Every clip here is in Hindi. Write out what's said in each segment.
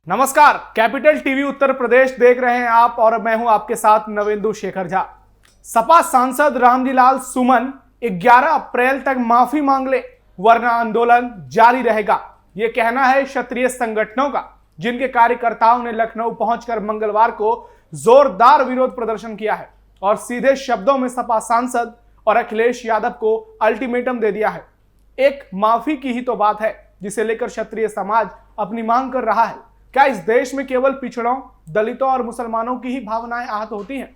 नमस्कार, कैपिटल टीवी उत्तर प्रदेश देख रहे हैं आप और मैं हूं आपके साथ नवेंदु शेखर झा। सपा सांसद रामजीलाल सुमन 11 अप्रैल तक माफी मांग ले वरना आंदोलन जारी रहेगा, ये कहना है क्षत्रिय संगठनों का, जिनके कार्यकर्ताओं ने लखनऊ पहुंचकर मंगलवार को जोरदार विरोध प्रदर्शन किया है और सीधे शब्दों में सपा सांसद और अखिलेश यादव को अल्टीमेटम दे दिया है। एक माफी की ही तो बात है जिसे लेकर क्षत्रिय समाज अपनी मांग कर रहा है। क्या इस देश में केवल पिछड़ों, दलितों और मुसलमानों की ही भावनाएं आहत होती हैं?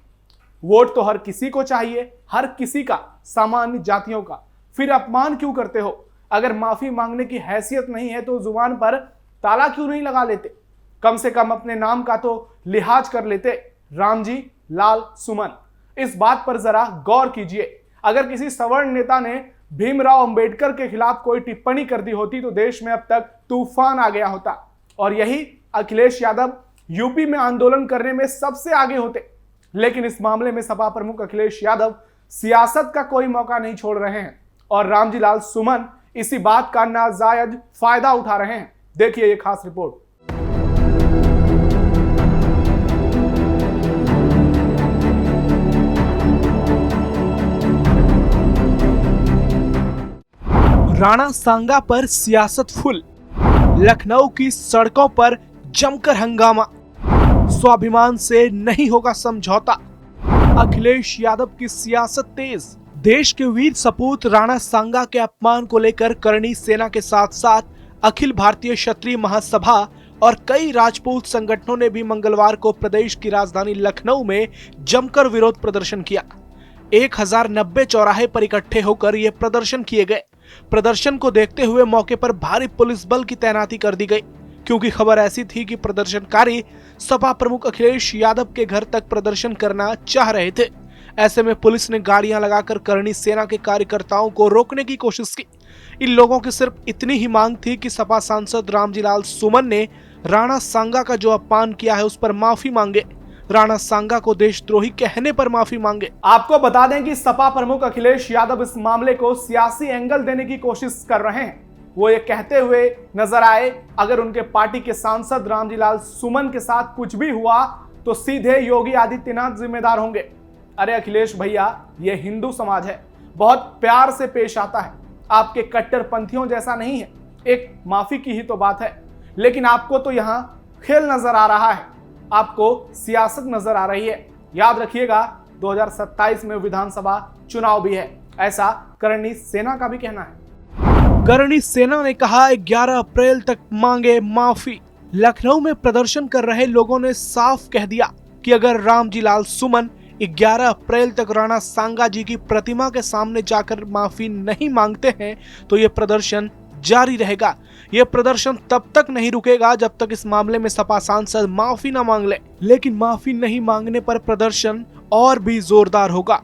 वोट तो हर किसी को चाहिए, हर किसी का, सामान्य जातियों का। फिर अपमान क्यों करते हो? अगर माफी मांगने की हैसियत नहीं है तो जुबान पर ताला क्यों नहीं लगा लेते? कम से कम अपने नाम का तो लिहाज कर लेते। रामजी लाल सुमन, इस बात पर जरा गौर कीजिए। अगर किसी सवर्ण नेता ने भीमराव अंबेडकर के खिलाफ कोई टिप्पणी कर दी होती तो देश में अब तक तूफान आ गया होता और यही अखिलेश यादव यूपी में आंदोलन करने में सबसे आगे होते। लेकिन इस मामले में सपा प्रमुख अखिलेश यादव सियासत का कोई मौका नहीं छोड़ रहे हैं और रामजीलाल सुमन इसी बात का नाजायज फायदा उठा रहे हैं। देखिए ये खास रिपोर्ट। राणा सांगा पर सियासत फुल, लखनऊ की सड़कों पर जमकर हंगामा, स्वाभिमान से नहीं होगा समझौता, अखिलेश यादव की सियासत तेज। देश के वीर सपूत राणा सांगा के अपमान को लेकर करणी सेना के साथ साथ अखिल भारतीय क्षत्रिय महासभा और कई राजपूत संगठनों ने भी मंगलवार को प्रदेश की राजधानी लखनऊ में जमकर विरोध प्रदर्शन किया। 1090 चौराहे पर इकट्ठे होकर ये प्रदर्शन किए गए। प्रदर्शन को देखते हुए मौके पर भारी पुलिस बल की तैनाती कर दी गई, क्योंकि खबर ऐसी थी कि प्रदर्शनकारी सपा प्रमुख अखिलेश यादव के घर तक प्रदर्शन करना चाह रहे थे। ऐसे में पुलिस ने गाड़ियां लगाकर करणी सेना के कार्यकर्ताओं को रोकने की कोशिश की। इन लोगों की सिर्फ इतनी ही मांग थी कि सपा सांसद रामजीलाल सुमन ने राणा सांगा का जो अपमान किया है उस पर माफी मांगे, राणा सांगा को देशद्रोही कहने पर माफी मांगे। आपको बता दें कि सपा प्रमुख अखिलेश यादव इस मामले को सियासी एंगल देने की कोशिश कर रहे हैं। वो ये कहते हुए नजर आए, अगर उनके पार्टी के सांसद रामजीलाल सुमन के साथ कुछ भी हुआ तो सीधे योगी आदित्यनाथ जिम्मेदार होंगे। अरे अखिलेश भैया, ये हिंदू समाज है, बहुत प्यार से पेश आता है, आपके कट्टरपंथियों जैसा नहीं है। एक माफी की ही तो बात है, लेकिन आपको तो यहाँ खेल नजर आ रहा है, आपको सियासत नजर आ रही है। याद रखिएगा 2027 में विधानसभा चुनाव भी है, ऐसा करणी सेना का भी कहना है। करणी सेना ने कहा 11 अप्रैल तक मांगे माफी। लखनऊ में प्रदर्शन कर रहे लोगों ने साफ कह दिया कि अगर रामजीलाल सुमन 11 अप्रैल तक राणा सांगा जी की प्रतिमा के सामने जाकर माफी नहीं मांगते हैं तो ये प्रदर्शन जारी रहेगा। यह प्रदर्शन तब तक नहीं रुकेगा जब तक इस मामले में सपा सांसद माफी न मांग ले। लेकिन माफी नहीं मांगने पर प्रदर्शन और भी जोरदार होगा।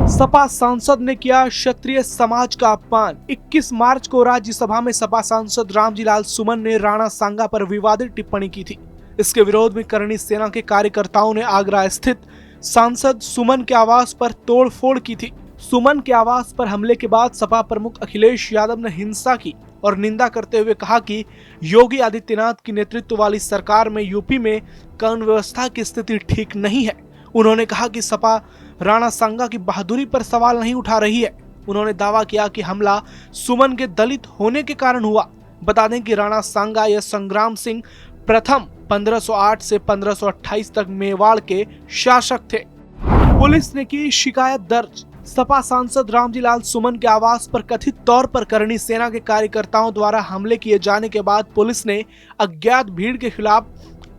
सपा सांसद ने किया क्षत्रिय समाज का अपमान। 21 मार्च को राज्यसभा में सपा सांसद रामजीलाल सुमन ने राणा सांगा पर विवादित टिप्पणी की थी। इसके विरोध में करणी सेना के कार्यकर्ताओं ने आगरा स्थित सांसद सुमन के आवास पर तोड़फोड़ की थी। सुमन के आवास पर हमले के बाद सपा प्रमुख अखिलेश यादव ने हिंसा की और निंदा करते हुए कहा कि योगी आदित्यनाथ की नेतृत्व वाली सरकार में यूपी में कानून व्यवस्था की स्थिति ठीक नहीं है। उन्होंने कहा कि सपा राणा सांगा की बहादुरी पर सवाल नहीं उठा रही है। उन्होंने दावा किया कि हमला सुमन के दलित होने के कारण हुआ। बता दें कि राणा सांगा या संग्राम सिंह प्रथम 1508 से 1528 तक मेवाड़ के शासक थे। पुलिस ने की शिकायत दर्ज। सपा सांसद रामजीलाल सुमन के आवास पर कथित तौर पर करणी सेना के कार्यकर्ताओं द्वारा हमले किए जाने के बाद पुलिस ने अज्ञात भीड़ के खिलाफ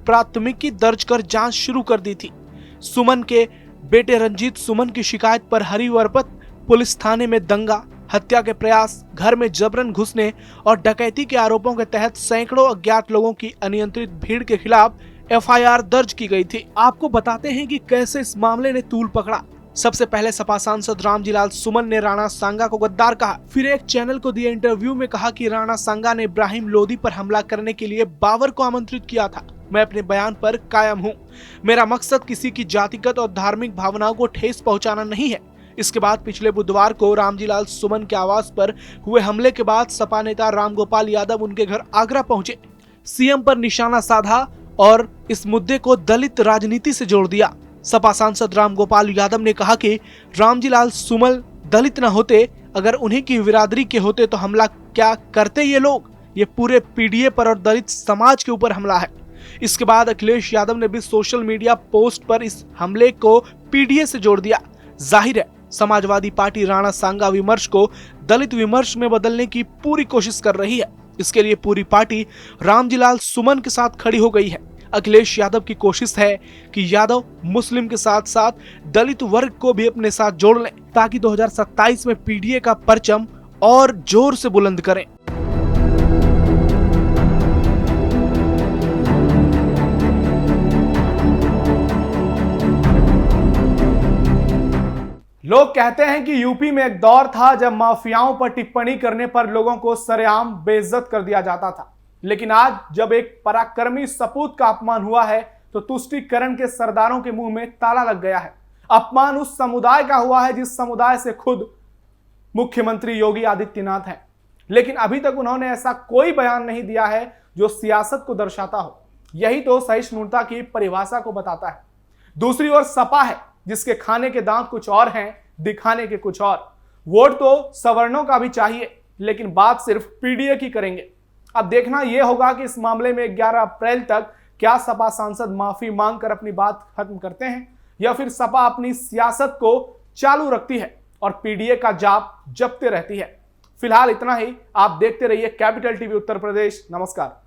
प्राथमिकी दर्ज कर जांच शुरू कर दी थी। सुमन के बेटे रंजीत सुमन की शिकायत पर हरिवरपत पुलिस थाने में दंगा, हत्या के प्रयास, घर में जबरन घुसने और डकैती के आरोपों के तहत सैकड़ों अज्ञात लोगों की अनियंत्रित भीड़ के खिलाफ एफआईआर दर्ज की गई थी। आपको बताते हैं कि कैसे इस मामले ने तूल पकड़ा। सबसे पहले सपा सांसद रामजीलाल सुमन ने राणा सांगा को गद्दार कहा। फिर एक चैनल को दिए इंटरव्यू में कहा कि राणा सांगा ने इब्राहिम लोदी पर हमला करने के लिए बाबर को आमंत्रित किया था। मैं अपने बयान पर कायम हूँ। मेरा मकसद किसी की जातिगत और धार्मिक भावनाओं को ठेस पहुंचाना नहीं है। इसके बाद पिछले बुधवार को रामजीलाल सुमन के आवास पर हुए हमले के बाद सपा नेता रामगोपाल यादव उनके घर आगरा पहुंचे। सीएम पर निशाना साधा और इस मुद्दे को दलित राजनीति से जोड़ दिया। सपा सांसद रामगोपाल यादव ने कहा कि रामजीलाल सुमन दलित न होते, अगर उन्हीं की बिरादरी के होते तो हमला क्या करते ये लोग। ये पूरे पीडीए पर और दलित समाज के ऊपर हमला है। इसके बाद अखिलेश यादव ने भी सोशल मीडिया पोस्ट पर इस हमले को पीडीए से जोड़ दिया। जाहिर है समाजवादी पार्टी राणा सांगा विमर्श को दलित विमर्श में बदलने की पूरी कोशिश कर रही है। इसके लिए पूरी पार्टी रामजीलाल सुमन के साथ खड़ी हो गई है। अखिलेश यादव की कोशिश है कि यादव मुस्लिम के साथ साथ दलित वर्ग को भी अपने साथ जोड़ लें, ताकि 2027 में पीडीए का परचम और जोर से बुलंद करें। लोग कहते हैं कि यूपी में एक दौर था जब माफियाओं पर टिप्पणी करने पर लोगों को सरेआम बेइज्जत कर दिया जाता था, लेकिन आज जब एक पराक्रमी सपूत का अपमान हुआ है तो तुष्टीकरण के सरदारों के मुंह में ताला लग गया है। अपमान उस समुदाय का हुआ है जिस समुदाय से खुद मुख्यमंत्री योगी आदित्यनाथ हैं, लेकिन अभी तक उन्होंने ऐसा कोई बयान नहीं दिया है जो सियासत को दर्शाता हो। यही तो सहिष्णुता की परिभाषा को बताता है। दूसरी ओर सपा है जिसके खाने के दांत कुछ और हैं, दिखाने के कुछ और। वोट तो सवर्णों का भी चाहिए, लेकिन बात सिर्फ पीडीए की करेंगे। अब देखना यह होगा कि इस मामले में 11 अप्रैल तक क्या सपा सांसद माफी मांगकर अपनी बात खत्म करते हैं या फिर सपा अपनी सियासत को चालू रखती है और पीडीए का जाप जपते रहती है। फिलहाल इतना ही। आप देखते रहिए कैपिटल टीवी उत्तर प्रदेश। नमस्कार।